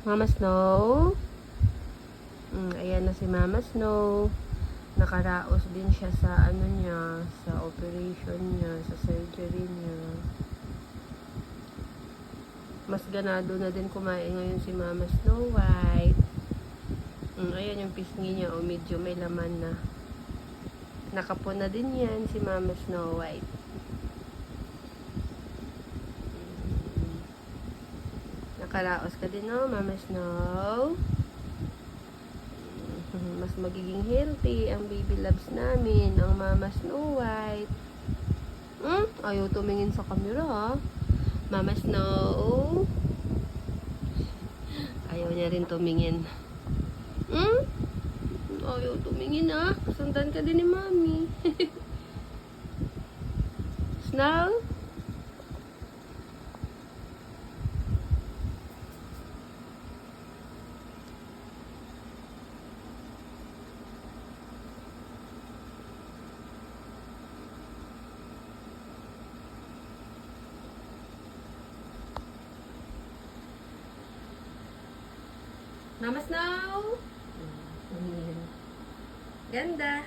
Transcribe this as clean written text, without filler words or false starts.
Mama Snow. Ayan na si Mama Snow. Nakaraos din siya sa ano niya, sa operation niya, sa surgery niya. Mas ganado na din kumain ngayon si Mama Snow White. Ayan yung pisngi niya, medyo may laman na. Nakapon na din yan si Mama Snow White. Nakaraos ka din, no, Mama Snow? Mas magiging healthy ang baby loves namin, ang Mama Snow White. Ayaw tumingin sa camera, ha? Mama Snow. Ayaw niya rin tumingin. Ayaw tumingin, ha? Sundan ka din ni Mami. Snow? Mama Snow? Ganda.